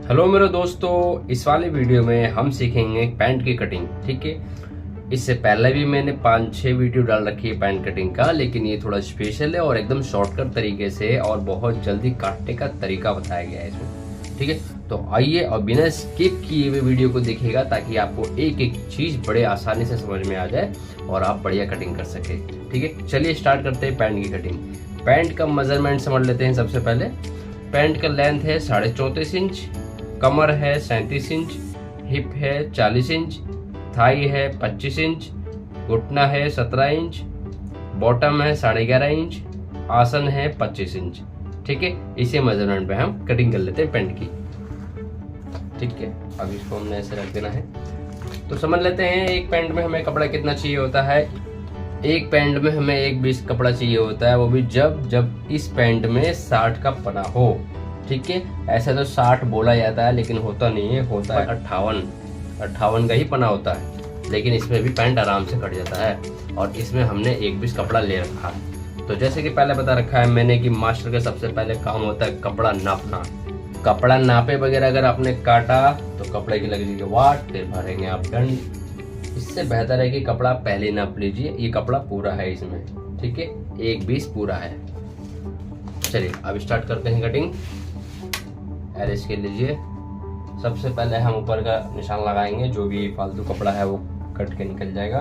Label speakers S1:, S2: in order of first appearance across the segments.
S1: Hello मेरे दोस्तों, इस वाले वीडियो में हम सीखेंगे पैंट की कटिंग। ठीक है, इससे पहले भी मैंने 5-6 वीडियो डाल रखी है पैंट कटिंग का, लेकिन ये थोड़ा स्पेशल है और एकदम शॉर्टकट तरीके से और बहुत जल्दी काटने का तरीका बताया गया है इसमें। ठीक है, तो आइए और बिना स्किप किए हुए वीडियो को देखिएगा ताकि आपको एक एक चीज बड़े आसानी से समझ में आ जाए और आप बढ़िया कटिंग कर सके। ठीक है, चलिए स्टार्ट करते हैं पैंट की कटिंग। पैंट का मेजरमेंट समझ लेते हैं। सबसे पहले पैंट का लेंथ है 34.5 इंच, कमर है 37 इंच, हिप है 40 इंच, थाई है 25 इंच, घुटना है 17 इंच, बॉटम है 11.5 इंच, आसन है 25 इंच। ठीक है, इसी मेजरमेंट पे हम कटिंग कर लेते हैं पैंट की। ठीक है, अब इसको हमने ऐसे रख देना है। तो समझ लेते हैं एक पैंट में हमें कपड़ा कितना चाहिए होता है। एक पैंट में हमें 1/20 कपड़ा चाहिए होता है, वो भी जब इस पैंट में 60 का पना हो। ठीक है, ऐसा तो 60 बोला जाता है लेकिन होता नहीं है, होता है 58 का ही पना होता है, लेकिन इसमें भी पैंट आराम से कट जाता है। और इसमें हमने 1/20 कपड़ा ले रखा है। तो जैसे कि पहले बता रखा है मैंने कि मास्टर का सबसे पहले काम होता है कपड़ा नापना। कपड़ा नापे वगैरह अगर आपने काटा तो कपड़े की लग जाएगी वाट, फिर भरेंगे आप दंड। इससे बेहतर है कि कपड़ा पहले नाप लीजिए। ये कपड़ा पूरा है इसमें, ठीक है, 1/20 पूरा है। चलिए अब स्टार्ट करते हैं कटिंग। एरेस के लीजिए। सबसे पहले हम ऊपर का निशान लगाएंगे, जो भी फालतू कपड़ा है वो कट के निकल जाएगा।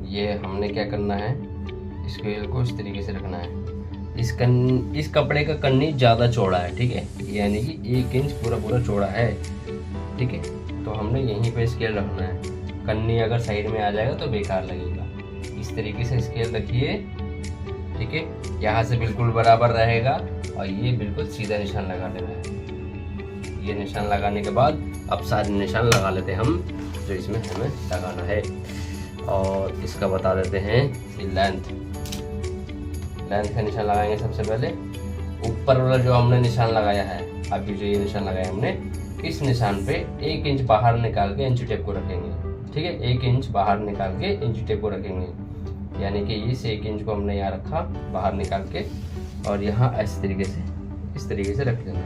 S1: ये हमने क्या करना है, स्केल को इस तरीके से रखना है। इस कपड़े का कन्नी ज़्यादा चौड़ा है, ठीक है, यानी कि 1 इंच पूरा चौड़ा है। ठीक है, तो हमने यहीं पे स्केल रखना है। कन्नी अगर साइड में आ जाएगा तो बेकार लगेगा। इस तरीके से स्केल रखिए। ठीक है, यहाँ से बिल्कुल बराबर रहेगा और ये बिल्कुल सीधा निशान लगा लेना है। ये निशान लगाने के बाद अब सारे निशान लगा लेते हैं हम जो इसमें हमें लगाना है। और इसका बता देते हैं कि लेंथ का निशान लगाएंगे। सबसे पहले ऊपर वाला जो हमने निशान लगाया है, अभी जो ये निशान लगाया हमने, इस निशान पे 1 इंच बाहर निकाल के इंची टेप को रखेंगे। ठीक है, 1 इंच बाहर निकाल के इंची टेप को रखेंगे, यानी कि इस 1 इंच को हमने यहाँ रखा बाहर निकाल के, और यहाँ इस तरीके से रख लेंगे।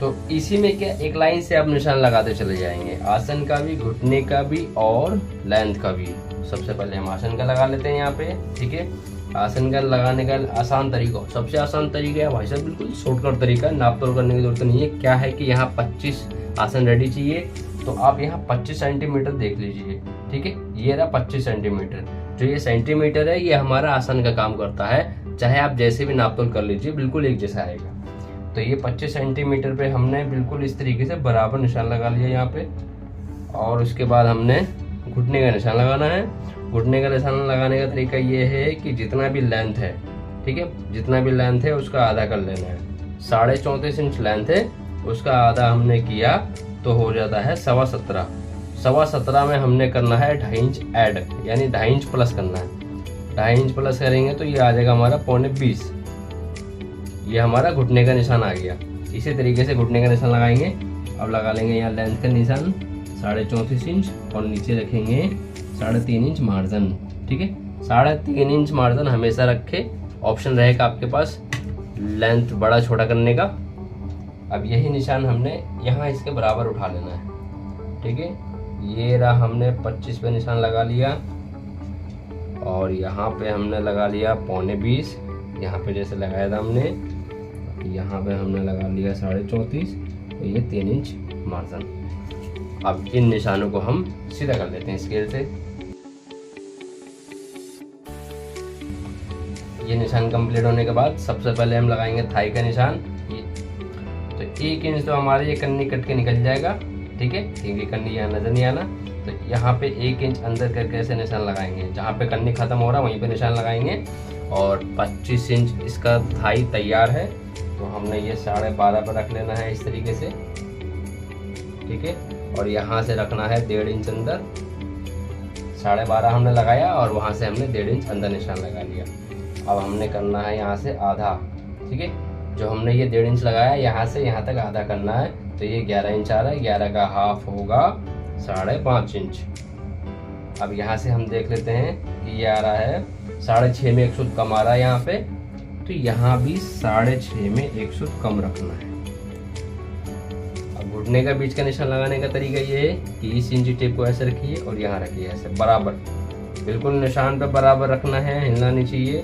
S1: तो इसी में क्या एक लाइन से आप निशान लगाते चले जाएंगे, आसन का भी, घुटने का भी और लेंथ का भी। सबसे पहले हम आसन का लगा लेते हैं यहाँ पे। ठीक है, आसन का लगाने का आसान तरीका, सबसे आसान तरीका है भाई साहब, बिल्कुल शॉर्टकट तरीका, नाप तोल करने की जरूरत नहीं है। क्या है कि यहाँ 25 आसन रेडी चाहिए, तो आप यहाँ 25 सेंटीमीटर देख लीजिए। ठीक है, ये रहा 25 सेंटीमीटर। जो ये सेंटीमीटर है ये हमारा आसन का काम करता है, चाहे आप जैसे भी नाप तोल कर लीजिए बिल्कुल एक जैसा आएगा। तो ये 25 सेंटीमीटर पे हमने बिल्कुल इस तरीके से बराबर निशान लगा लिया यहाँ पे। और उसके बाद हमने घुटने का निशान लगाना है। घुटने का निशान लगाने का तरीका ये है कि जितना भी लेंथ है, ठीक है, जितना भी लेंथ है उसका आधा कर लेना है। 34.5 इंच लेंथ है, उसका आधा हमने किया तो हो जाता है 17.25। 17.25 में हमने करना है 2.5 इंच ऐड, यानी 2.5 इंच प्लस करना है। 2.5 इंच प्लस करेंगे तो ये आ जाएगा हमारा 20.25। ये हमारा घुटने का निशान आ गया। इसी तरीके से घुटने का निशान लगाएंगे। अब लगा लेंगे यहाँ लेंथ का निशान 34.5 इंच और नीचे रखेंगे 3.5 इंच मार्जिन। ठीक है, 3.5 इंच मार्जिन हमेशा रखे, ऑप्शन रहेगा आपके पास लेंथ बड़ा छोटा करने का। अब यही निशान हमने यहाँ इसके बराबर उठा लेना है। ठीक है, ये रहा, हमने 25 पे निशान लगा लिया और यहाँ पे हमने लगा लिया 20.25। यहाँ पे जैसे लगाया था हमने, यहाँ पे हमने लगा लिया 34.5, तो ये 3 इंच मार्जिन। अब इन निशानों को हम सीधा कर लेते हैं स्केल से। ये निशान कंप्लीट होने के बाद सबसे पहले हम लगाएंगे थाई का निशान। तो 1 इंच तो हमारे ये कन्नी कट के निकल जाएगा। ठीक है, क्योंकि कन्नी यहाँ नजर नहीं आना, तो यहाँ पे 1 इंच अंदर करके ऐसे निशान लगाएंगे। जहाँ पे कन्नी खत्म हो रहा है वहीं पे निशान लगाएंगे। और 25 इंच इसका थाई तैयार है, तो हमने ये 12.5 पर रख लेना है इस तरीके से। ठीक है, और यहाँ से रखना है 1.5 इंच अंदर। 12.5 हमने लगाया और वहाँ से हमने 1.5 इंच अंदर निशान लगा लिया। अब हमने करना है यहाँ से आधा। ठीक है, जो हमने ये 1.5 इंच लगाया यहाँ से यहाँ तक आधा करना है, तो ये 11 इंच आ रहा है। 11 का हाफ होगा 5.5 इंच। अब यहाँ से हम देख लेते हैं कि ये आ रहा है 6.5 में 1 सूत कम आ रहा है यहाँ पे, तो यहाँ भी 6.5 में 1 सूत कम रखना है। अब घुटने का बीच का निशान लगाने का तरीका ये है कि इस इंची टेप को ऐसे रखिए और यहाँ रखिए ऐसे बराबर, बिल्कुल निशान पे बराबर रखना है, हिलना नहीं चाहिए।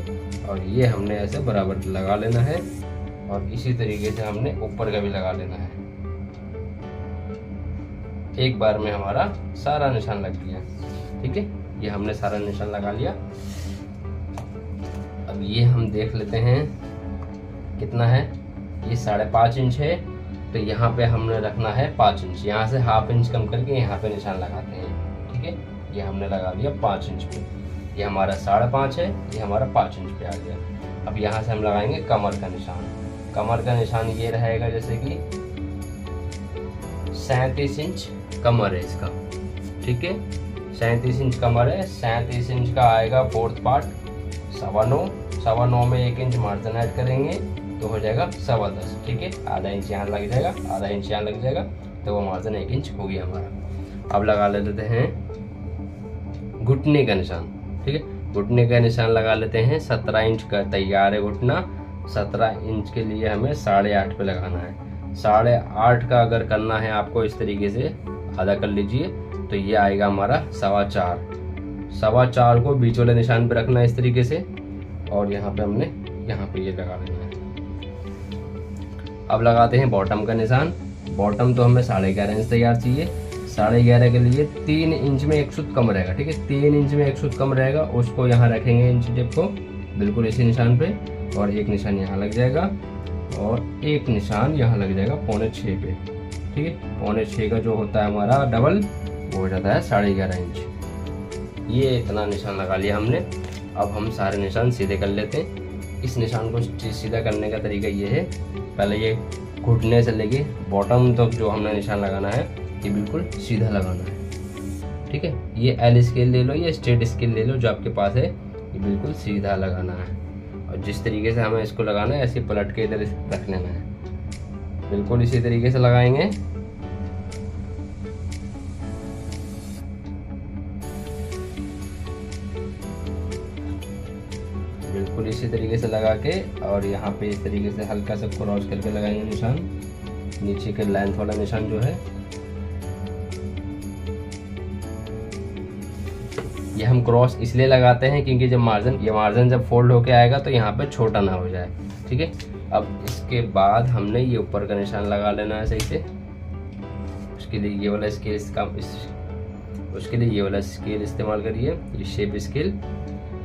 S1: और ये हमने ऐसे बराबर लगा लेना है और इसी तरीके से हमने ऊपर का भी लगा लेना है। एक बार में हमारा सारा निशान लग गया, ठीक है। ये हमने सारा निशान लगा लिया। अब ये हम देख लेते हैं कितना है, ये 5.5 इंच है, तो यहाँ पे हमने रखना है 5 इंच। यहाँ से 1/2 इंच कम करके यहाँ पे निशान लगाते हैं, ठीक है। ये हमने लगा दिया 5 इंच पे, ये हमारा 5.5 है, ये हमारा 5 इंच पे आ गया। अब यहाँ से हम लगाएंगे कमर का निशान। कमर का निशान ये रहेगा जैसे कि 37 इंच कमर है इसका, ठीक है। 37 इंच कमर है, 37 इंच का आएगा 4th पार्ट 9.25 में 1 इंच मार्जिन ऐड करेंगे तो हो जाएगा 10.25, ठीक है। आधा इंच यहाँ लग जाएगा, आधा इंच यहाँ लग जाएगा, तो वो मार्जिन 1 इंच हो गया हमारा। अब लगा लेते हैं घुटने का निशान, ठीक है। घुटने का निशान लगा लेते हैं। 17 इंच का तैयार है घुटना, 17 इंच के लिए हमें 8.5 पे लगाना है। 8.5 का अगर करना है आपको इस तरीके से आधा कर लीजिए, तो ये आएगा हमारा 4.25 को बीच वाले निशान पे रखना है इस तरीके से, और यहाँ पे हमने यहाँ पे ये लगा लेना है। अब लगाते हैं बॉटम का निशान। बॉटम तो हमें 11.5 इंच तैयार चाहिए। 11.5 के लिए 3 इंच में 1 सूत कम रहेगा, ठीक है। 3 इंच में 1 सूत कम रहेगा, उसको यहाँ रखेंगे इंच टेप को बिल्कुल इसी निशान पे, और एक निशान यहाँ लग जाएगा और एक निशान यहाँ लग जाएगा 5.25 पे, ठीक है। 5.25 का जो होता है हमारा डबल, वो हो जाता है 11.5 इंच। ये इतना निशान लगा लिया हमने। अब हम सारे निशान सीधे कर लेते हैं। इस निशान को सीधा करने का तरीका ये है, पहले ये घुटने से लेके बॉटम तक जो हमने निशान लगाना है ये बिल्कुल सीधा लगाना है, ठीक है। ये एल स्केल ले लो या स्ट्रेट स्केल ले लो, जो आपके पास है, ये बिल्कुल सीधा लगाना है। और जिस तरीके से हमें इसको लगाना है ऐसे पलट के इधर रख लेना है, बिल्कुल इसी तरीके से लगाएंगे। बिल्कुल इसी तरीके से लगा के, और यहाँ पे इस तरीके से हल्का सा क्रॉस करके लगाएंगे निशान, नीचे के लेंथ वाला निशान जो है। ये हम क्रॉस इसलिए लगाते हैं क्योंकि जब मार्जिन जब फोल्ड होके आएगा तो यहाँ पे छोटा ना हो जाए, ठीक है। अब इसके बाद हमने ये ऊपर का निशान लगा लेना है सही से। उसके लिए ये वाला स्केल उसके लिए ये वाला स्केल इस्तेमाल करिए, ये शेप स्केल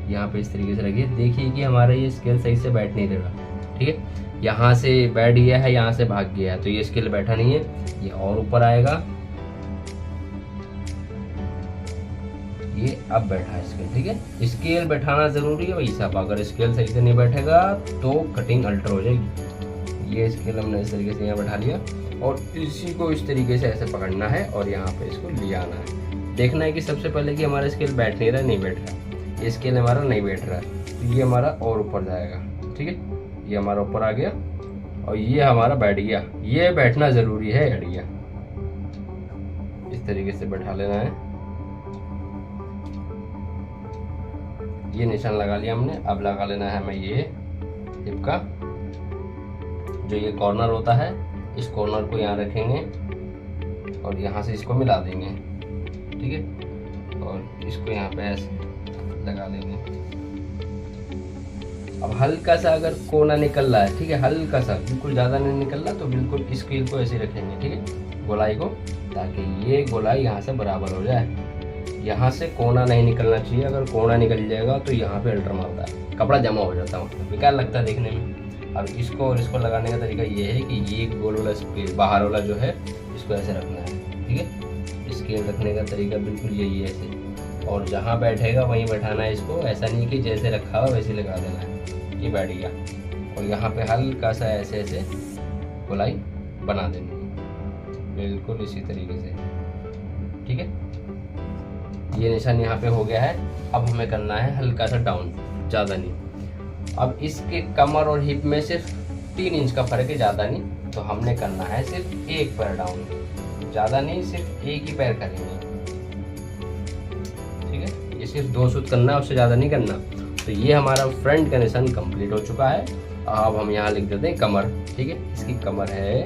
S1: यहाँ पे इस तरीके से रखिए। देखिए कि हमारा ये स्केल सही से बैठ नहीं रहा, ठीक है। यहाँ से बैठ गया है, यहाँ से भाग गया है, तो ये स्केल बैठा नहीं है, ये और ऊपर आएगा, ये अब बैठा है स्केल, ठीक है। स्केल बैठाना जरूरी है भाई साहब, अगर स्केल सही से नहीं बैठेगा तो कटिंग अल्टर हो जाएगी। ये स्केल हमने इस तरीके से यहाँ बैठा लिया, और इसी को इस तरीके से ऐसे पकड़ना है और यहाँ पे इसको ले आना है। देखना है कि सबसे पहले कि हमारा स्केल बैठ नहीं रहा, नहीं बैठ रहा, ये स्केल हमारा नहीं बैठ रहा है, तो ये हमारा और ऊपर जाएगा, ठीक है। ये हमारा ऊपर आ गया और ये हमारा बैठ गया। ये बैठना जरूरी है, बैठ गया। इस तरीके से बैठा लेना है। ये निशान लगा लिया हमने। अब लगा लेना है हमें ये हिप का जो ये कॉर्नर होता है, इस कॉर्नर को यहाँ रखेंगे और यहाँ से इसको मिला देंगे, ठीक है। और इसको यहाँ पे ऐसे लगा देंगे। अब हल्का सा अगर कोना निकल रहा है, ठीक है, हल्का सा, बिल्कुल ज़्यादा नहीं निकल रहा, तो बिल्कुल स्केल को ऐसे रखेंगे, ठीक है, गोलाई को, ताकि ये गोलाई यहाँ से बराबर हो जाए। यहाँ से कोना नहीं निकलना चाहिए, अगर कोना निकल जाएगा तो यहाँ पे अल्टर मारता है, कपड़ा जमा हो जाता है, बेकार लगता है देखने में। अब इसको और इसको लगाने का तरीका ये है कि ये गोल वाला स्केल बाहर वाला जो है इसको ऐसे रखना है, ठीक है। स्केल रखने का तरीका बिल्कुल यही है, ऐसे, और जहाँ बैठेगा वहीं बैठाना है इसको। ऐसा नहीं कि जैसे रखा हो वैसे लगा देना है। ये बैठ गया और यहाँ पे हल्का सा ऐसे ऐसे गोलाई बना देनी है, बिल्कुल इसी तरीके से, ठीक है। ये निशान यहाँ पे हो गया है। अब हमें करना है हल्का सा डाउन, ज़्यादा नहीं। अब इसके कमर और हिप में सिर्फ 3 इंच का फर्क है, ज़्यादा नहीं। तो हमने करना है सिर्फ एक पैर डाउन, ज़्यादा नहीं, सिर्फ एक ही पैर करेंगे, ठीक है। ये सिर्फ 2 सूत करना है, उससे ज़्यादा नहीं करना। तो ये हमारा फ्रंट का निशान कंप्लीट हो चुका है। अब हम यहाँ लिख देते हैं कमर, ठीक है। इसकी कमर है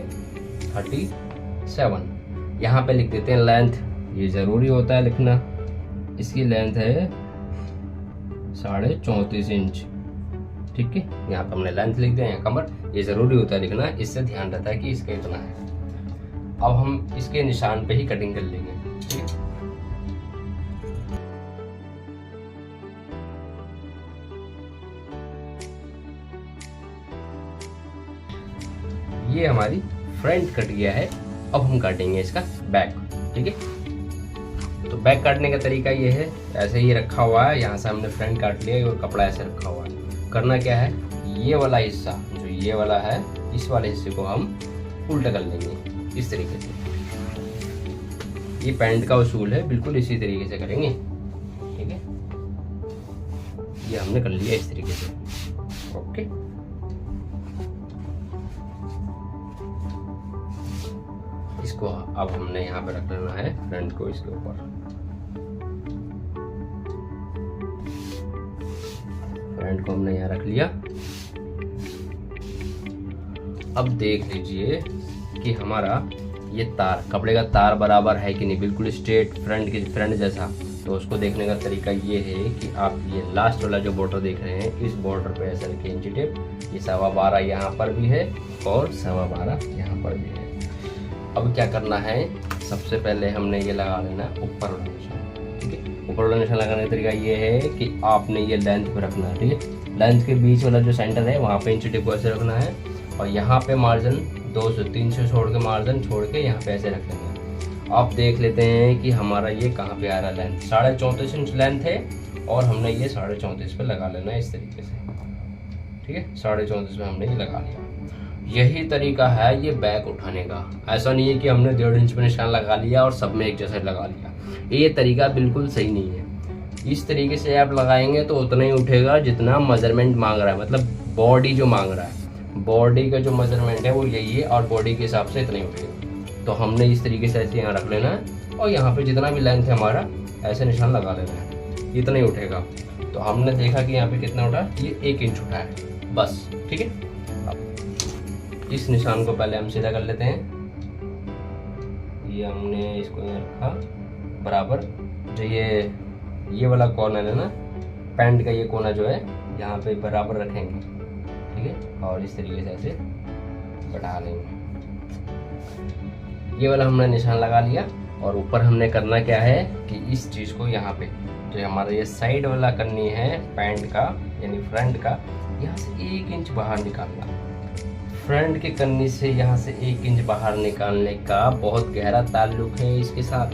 S1: 37। यहाँ पे लिख देते हैं लेंथ, ये ज़रूरी होता है लिखना। इसकी लेंथ है 34.5 इंच, ठीक है। यहाँ पे हमने लेंथ लिख दिया, यहाँ कमर, ये ज़रूरी होता है लिखना, इससे ध्यान रहता है कि इसका इतना है। अब हम इसके निशान पे ही कटिंग कर लेंगे, ठीक है। ये हमारी फ्रंट कट गया है। अब हम काटेंगे इसका बैक, ठीक है। तो बैक काटने का तरीका ये है, ऐसे ही रखा हुआ है, यहाँ से हमने फ्रंट काट लिया और कपड़ा ऐसे रखा हुआ है। करना क्या है, ये वाला हिस्सा जो ये वाला है, इस वाले हिस्से को हम उल्टा कर लेंगे इस तरीके से। ये पैंट का उसूल है, बिल्कुल इसी तरीके से करेंगे, ठीक है। ये हमने कर लिया इस तरीके से, ओके। इसको अब हमने यहाँ पे रख लेना है फ्रंट को इसके ऊपर। फ्रंट को हमने यहाँ रख लिया। अब देख लीजिए कि हमारा ये तार, कपड़े का तार बराबर है कि नहीं, बिल्कुल स्ट्रेट फ्रंट जैसा। तो उसको देखने का तरीका ये है कि आप ये लास्ट वाला जो बॉर्डर देख रहे हैं, इस बॉर्डर पे ऐसा रखिए इंची टेप। ये 12.25 यहाँ पर भी है और 12.25 यहाँ पर भी है। अब क्या करना है, सबसे पहले हमने ये लगा लेना है ऊपर वाला निशान, ठीक है। ऊपर वाला निशान लगाने का तरीका ये है कि आपने ये लेंथ पे रखना है, ठीक है। लेंथ के बीच वाला जो सेंटर है वहाँ पे इंची टेप को ऐसे रखना है और यहाँ पे मार्जिन 200-300 छोड़ के, मार्जिन छोड़ के यहाँ पे ऐसे रख लेंगे। आप देख लेते हैं कि हमारा ये कहाँ पे आ रहा है, लेंथ 34.5 इंच लेंथ है और हमने ये 34.5 पे लगा लेना है इस तरीके से, ठीक है। 34.5 पे हमने ये लगा लिया। यही तरीका है ये बैक उठाने का। ऐसा नहीं है कि हमने 1.5 इंच पे निशान लगा लिया और सब में एक जैसा लगा लिया, ये तरीका बिल्कुल सही नहीं है। इस तरीके से आप लगाएंगे तो उतना ही उठेगा जितना मेजरमेंट मांग रहा है, मतलब बॉडी जो मांग रहा है, बॉडी का जो मेजरमेंट है वो यही है और बॉडी के हिसाब से इतना ही उठेगा। तो हमने इस तरीके से ऐसे यहाँ रख लेना है और यहाँ पे जितना भी लेंथ है हमारा ऐसे निशान लगा लेना है, इतना ही उठेगा। तो हमने देखा कि यहाँ पे कितना उठा, ये 1 इंच उठा है बस, ठीक है। इस निशान को पहले हम सीधा कर लेते हैं। ये हमने इसको यहाँ रखा बराबर। जो ये वाला कॉर्नर है ना, पैंट का ये कोना जो है यहाँ पे बराबर रखेंगे, ठीक है। और इस तरीके से ऐसे बढ़ा लेंगे। ये वाला हमने निशान लगा लिया और ऊपर हमने करना क्या है कि इस चीज़ को यहाँ पे जो हमारा ये साइड वाला करनी है पैंट का यानी फ्रंट का, यहाँ से 1 इंच बाहर निकालना। फ्रंट के कन्नी से यहाँ से 1 इंच बाहर निकालने का बहुत गहरा ताल्लुक है इसके साथ।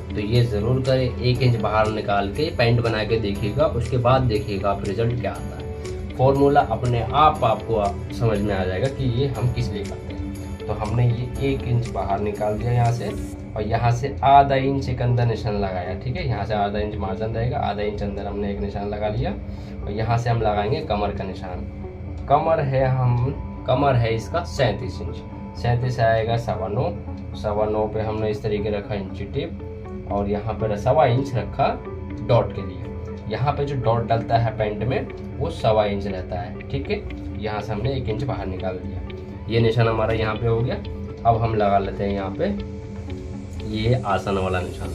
S1: तो ये ज़रूर करें, 1 इंच बाहर निकाल के पैंट बना के देखिएगा, उसके बाद देखिएगा आप रिजल्ट क्या आता है। फॉर्मूला अपने आप आपको समझ में आ जाएगा कि ये हम किस लिए करते हैं। तो हमने ये 1 इंच बाहर निकाल दिया यहाँ से और यहाँ से आधा इंच एक अंदर निशान लगाया, ठीक है। यहाँ से आधा इंच मार्जिन रहेगा, आधा इंच अंदर हमने एक निशान लगा लिया और यहाँ से हम लगाएंगे कमर का निशान। कमर है इसका 37 इंच, 37 आएगा 9.25 पे हमने इस तरीके रखा इंची टिप और यहाँ पर 1.25 इंच रखा डॉट के लिए। यहाँ पे जो डॉट डलता है पैंट में वो 1.25 इंच रहता है, ठीक है। यहाँ से हमने 1 इंच बाहर निकाल दिया। ये निशान हमारा यहाँ पे हो गया। अब हम लगा लेते हैं यहाँ पे ये आसन वाला निशान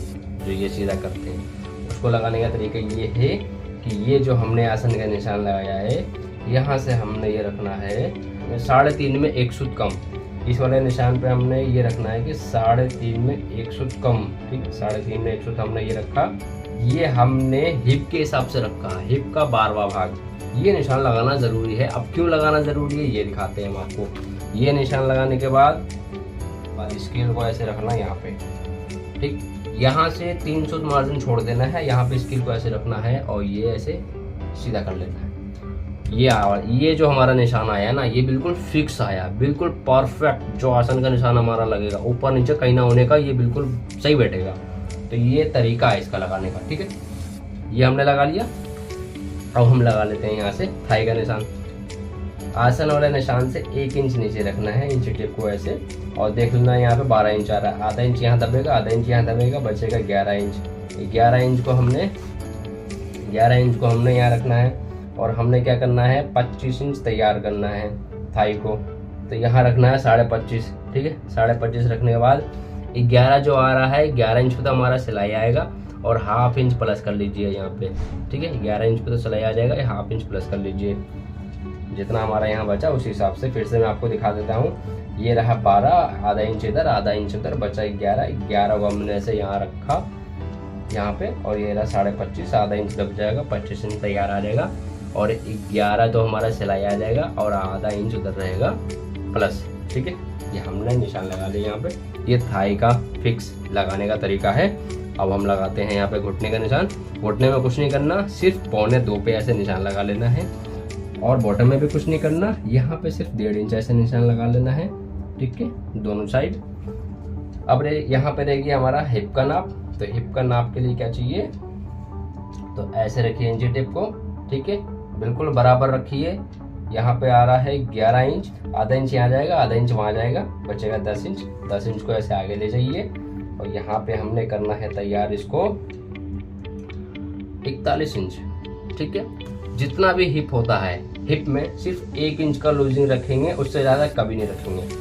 S1: जो ये सीधा करते हैं। उसको लगाने का तरीका ये है कि ये जो हमने आसन का निशान लगाया है, यहाँ से हमने ये रखना है 3.5 में 1 सूत कम। इस वाले निशान पे हमने ये रखना है कि 3.5 में 1 सूत कम, ठीक है। 3.5 में 1 सूत हमने ये रखा। ये हमने हिप के हिसाब से रखा, हिप का 12वां भाग। ये निशान लगाना ज़रूरी है। अब क्यों लगाना ज़रूरी है ये दिखाते हैं हम आपको। ये निशान लगाने के बाद स्केल को ऐसे रखना यहाँ पे, ठीक। यहाँ से 3 सूत मार्जिन छोड़ देना है, यहाँ पे स्केल को ऐसे रखना है और ये ऐसे सीधा कर लेना है। ये जो हमारा निशान आया ना, ये बिल्कुल फिक्स आया, बिल्कुल परफेक्ट। जो आसन का निशान हमारा लगेगा ऊपर नीचे कहीं ना होने का, ये बिल्कुल सही बैठेगा। तो ये तरीका है इसका लगाने का, ठीक है। ये हमने लगा लिया। अब हम लगा लेते हैं यहाँ से थाई का निशान। आसन वाले निशान से 1 इंच नीचे रखना है इंची टेप को ऐसे और देख लेना यहाँ पे 12 इंच आ रहा है। आधा इंच यहाँ दबेगा, आधा इंच यहाँ दबेगा, बचेगा 11 इंच। 11 इंच को हमने 11 इंच को हमने यहाँ रखना है और हमने क्या करना है 25 इंच तैयार करना है थाई को, तो यहाँ रखना है 25.5, ठीक है। 25.5 रखने के बाद 11 जो आ रहा है 11 इंच पे तो हमारा सिलाई आएगा और हाफ इंच प्लस कर लीजिए यहाँ पे, ठीक है। 11 इंच पे तो सिलाई आ जाएगा, हाफ इंच प्लस कर लीजिए जितना हमारा यहाँ बचा उस हिसाब से। फिर से मैं आपको दिखा देता हूँ, ये रहा 12, आधा इंच इधर आधा इंच उधर, बचा 11 को हमने ऐसे यहाँ रखा यहाँ पे, और ये रहा 25.5, आधा इंच दब जाएगा, 25 इंच तैयार आ जाएगा और 11 तो हमारा सिलाई आ जाएगा और आधा इंच उधर रहेगा प्लस, ठीक है। ये हमने निशान लगा लिया यहाँ पे। ये थाई का फिक्स लगाने का तरीका है। अब हम लगाते हैं यहाँ पे घुटने का निशान। घुटने में कुछ नहीं करना, सिर्फ 1.25 पे ऐसे निशान लगा लेना है और बॉटम में भी कुछ नहीं करना, यहाँ पे सिर्फ 1.5 इंच ऐसे निशान लगा लेना है, ठीक है, दोनों साइड। अब यहाँ पे रहेगी हमारा हिप का नाप। तो हिप का नाप के लिए क्या चाहिए, तो ऐसे रखिए इंची टेप को, ठीक है, बिल्कुल बराबर रखिए। यहाँ पे आ रहा है 11 इंच, आधा इंच यहाँ जाएगा, आधा इंच वहाँ जाएगा, बचेगा 10 इंच। 10 इंच को ऐसे आगे ले जाइए और यहाँ पे हमने करना है तैयार इसको 41 इंच, ठीक है। जितना भी हिप होता है, हिप में सिर्फ 1 इंच का लूजिंग रखेंगे, उससे ज़्यादा कभी नहीं रखेंगे।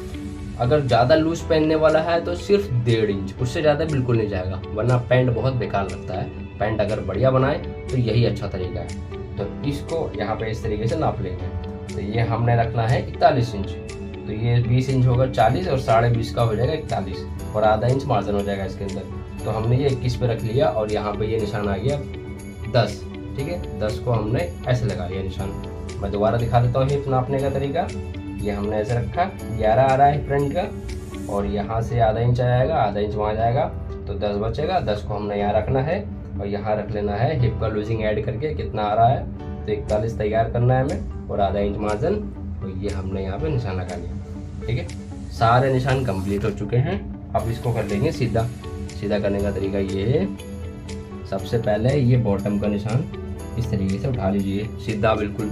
S1: अगर ज़्यादा लूज पहनने वाला है तो सिर्फ 1.5 इंच, उससे ज़्यादा बिल्कुल नहीं जाएगा, वरना पैंट बहुत बेकार लगता है। पैंट अगर बढ़िया बनाए तो यही अच्छा तरीका है। तो इसको यहाँ पे इस तरीके से नाप लेंगे। तो ये हमने रखना है 41 इंच, तो ये 20 इंच होगा 40 और 20.5 का हो जाएगा 41 और आधा इंच मार्जिन हो जाएगा इसके अंदर। तो हमने ये 21 पे रख लिया और यहाँ पे ये निशान आ गया 10, ठीक है। 10 को हमने ऐसे लगा लिया निशान। मैं दोबारा दिखा देता हूँ हिप नापने का तरीका। ये हमने ऐसे रखा, 11 आ रहा है फ्रंट का और यहाँ से आधा इंच आएगा, आधा इंच वहाँ जाएगा, तो 10 बचेगा। 10 को हमने यहाँ रखना है और यहाँ रख लेना है हिप का लूजिंग ऐड करके कितना आ रहा है, तो 41 तैयार करना है हमें और आधा इंच मार्जिन। और ये हमने यहाँ पे निशान लगा लिया, ठीक है। सारे निशान कंप्लीट हो चुके हैं। अब इसको कर लेंगे सीधा। सीधा करने का तरीका ये है, सबसे पहले ये बॉटम का निशान इस तरीके से उठा लीजिए सीधा बिल्कुल,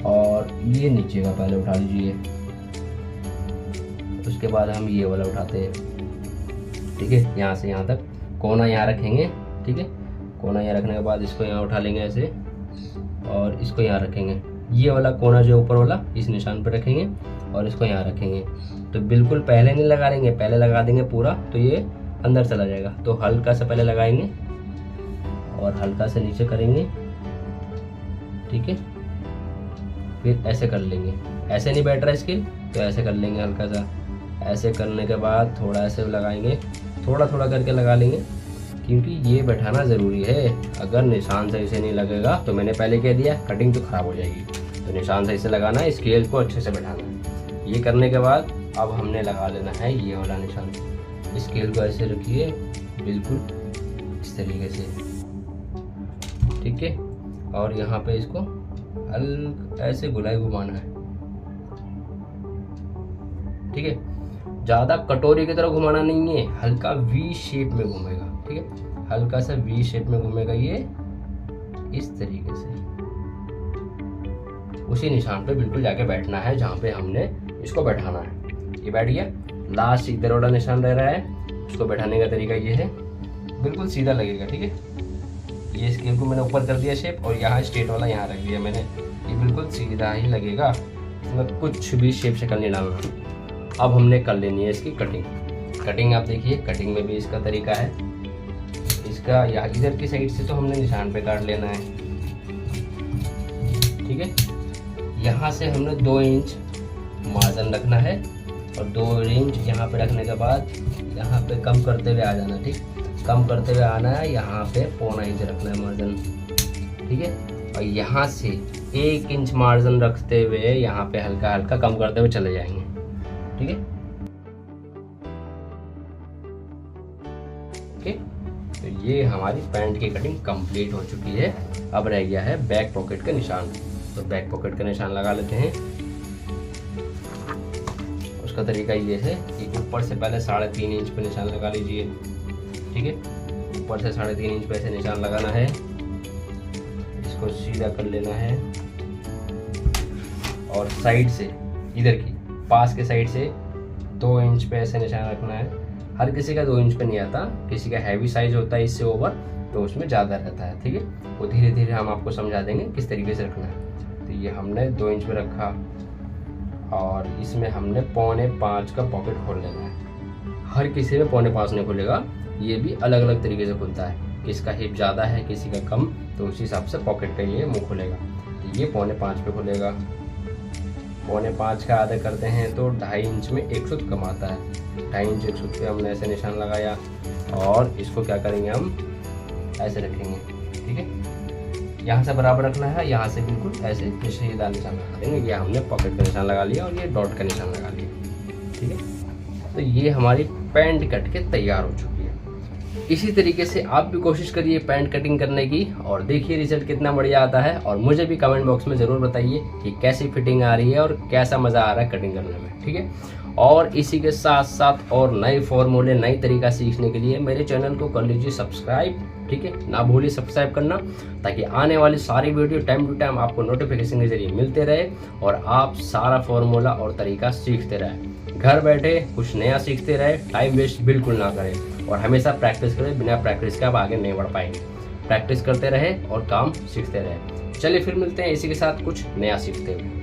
S1: और ये नीचे का पहले उठा लीजिए, उसके बाद हम ये वाला उठाते हैं, ठीक है। यहाँ से यहाँ तक कोना यहाँ रखेंगे, ठीक है। कोना यहाँ रखने के बाद इसको यहाँ उठा लेंगे ऐसे और इसको यहाँ रखेंगे। ये वाला कोना जो ऊपर वाला इस निशान पर रखेंगे और इसको यहाँ रखेंगे। तो बिल्कुल पहले नहीं लगा लेंगे, पहले लगा देंगे पूरा तो ये अंदर चला जाएगा। तो हल्का सा पहले लगाएंगे और हल्का से नीचे करेंगे, ठीक है। फिर ऐसे कर लेंगे, ऐसे नहीं बैठ रहा स्केल तो ऐसे कर लेंगे हल्का सा। ऐसे करने के बाद थोड़ा ऐसे लगाएंगे, थोड़ा थोड़ा करके लगा लेंगे क्योंकि ये बैठाना ज़रूरी है। अगर निशान सही से नहीं लगेगा तो मैंने पहले कह दिया कटिंग तो ख़राब हो जाएगी। तो निशान सही से लगाना है, स्केल को अच्छे से बैठाना है। ये करने के बाद अब हमने लगा लेना है ये वाला निशान। स्केल को ऐसे रखिए बिल्कुल इस तरीके से, ठीक है। और यहाँ पे इसको हल्का ऐसे गुलाई घुमाना है, ठीक है। ज़्यादा कटोरी की तरह घुमाना नहीं है, हल्का वी शेप में घूमेगा, ठीक है। हल्का सा वी शेप में घूमेगा ये इस तरीके से। उसी निशान पे बिल्कुल जाके बैठना है जहाँ पे हमने इसको बैठाना है। ये बैठ गया। लास्ट इधर वाला निशान रह रहा है, उसको बैठाने का तरीका ये है, बिल्कुल सीधा लगेगा, ठीक है। ये स्केल को मैंने ऊपर कर दिया शेप और यहाँ स्ट्रेट वाला यहाँ रख दिया मैंने, ये बिल्कुल सीधा ही लगेगा, इसमें कुछ भी शेप शक्ल नहीं डालना। अब हमने कर लेनी है इसकी कटिंग। कटिंग आप देखिए, कटिंग में भी इसका तरीका है। इसका यहाँ इधर की साइड से तो हमने निशान पे काट लेना है, ठीक है। यहाँ से हमने 2 इंच मार्जिन रखना है और 2 इंच यहाँ पे रखने के बाद यहाँ पे कम करते हुए आ जाना, ठीक। कम करते हुए आना है, यहाँ पे 1.25 इंच रखना है मार्जिन, ठीक है। और यहाँ से 1 इंच मार्जिन रखते हुए यहाँ पे हल्का हल्का कम करते हुए चले जाएंगे, ठीक है। ओके, तो ये हमारी पैंट की कटिंग कंप्लीट हो चुकी है। अब रह गया है बैक पॉकेट का निशान। तो बैक पॉकेट का निशान लगा लेते हैं। उसका तरीका ये है कि ऊपर से पहले 3.5 इंच पे निशान लगा लीजिए, ठीक है। ऊपर से 3.5 इंच पे ऐसे निशान लगाना है, इसको सीधा कर लेना है और साइड से इधर की पास के साइड से 2 इंच पे ऐसे निशान रखना है। हर किसी का 2 इंच पे नहीं आता, किसी का हैवी साइज होता है इससे ओवर पे उसमें ज़्यादा रहता है, ठीक है। वो धीरे धीरे हम आपको समझा देंगे किस तरीके से रखना है। तो ये हमने 2 इंच में रखा और इसमें हमने 4.25 का पॉकेट खोल लेना है। हर किसी में 4.25 नहीं खुलेगा, ये भी अलग अलग तरीके से खुलता है। किसका हिप ज़्यादा है, किसी का कम, तो उस हिसाब से पॉकेट का ये मुँह खुलेगा। तो ये 4.25 पे खुलेगा। 4.25 का आधा करते हैं तो 2.5 इंच में एक सूत कम आता है। 2.5 इंच एक सूत पे हमने ऐसे निशान लगाया और इसको क्या करेंगे, हम ऐसे रखेंगे, ठीक है। यहाँ से बराबर रखना है, यहाँ से बिल्कुल ऐसे सीधा निशान लगा देंगे। ये हमने पॉकेट का निशान लगा लिया और ये डॉट का निशान लगा लिया, ठीक है। तो ये हमारी पैंट कट के तैयार हो चुकी है। इसी तरीके से आप भी कोशिश करिए पैंट कटिंग करने की और देखिए रिजल्ट कितना बढ़िया आता है। और मुझे भी कमेंट बॉक्स में ज़रूर बताइए कि कैसी फिटिंग आ रही है और कैसा मज़ा आ रहा है कटिंग करने में, ठीक है। और इसी के साथ साथ और नए फॉर्मूले, नई तरीका सीखने के लिए मेरे चैनल को कर लीजिए सब्सक्राइब, ठीक है। ना भूलिए सब्सक्राइब करना, ताकि आने वाली सारी वीडियो टाइम टू टाइम आपको नोटिफिकेशन के जरिए मिलते रहे और आप सारा फॉर्मूला और तरीका सीखते रहे। घर बैठे कुछ नया सीखते रहे, टाइम वेस्ट बिल्कुल ना करें और हमेशा प्रैक्टिस करें। बिना प्रैक्टिस के आप आगे नहीं बढ़ पाएंगे। प्रैक्टिस करते रहे और काम सीखते रहे। चलिए फिर मिलते हैं इसी के साथ कुछ नया सीखते हुए।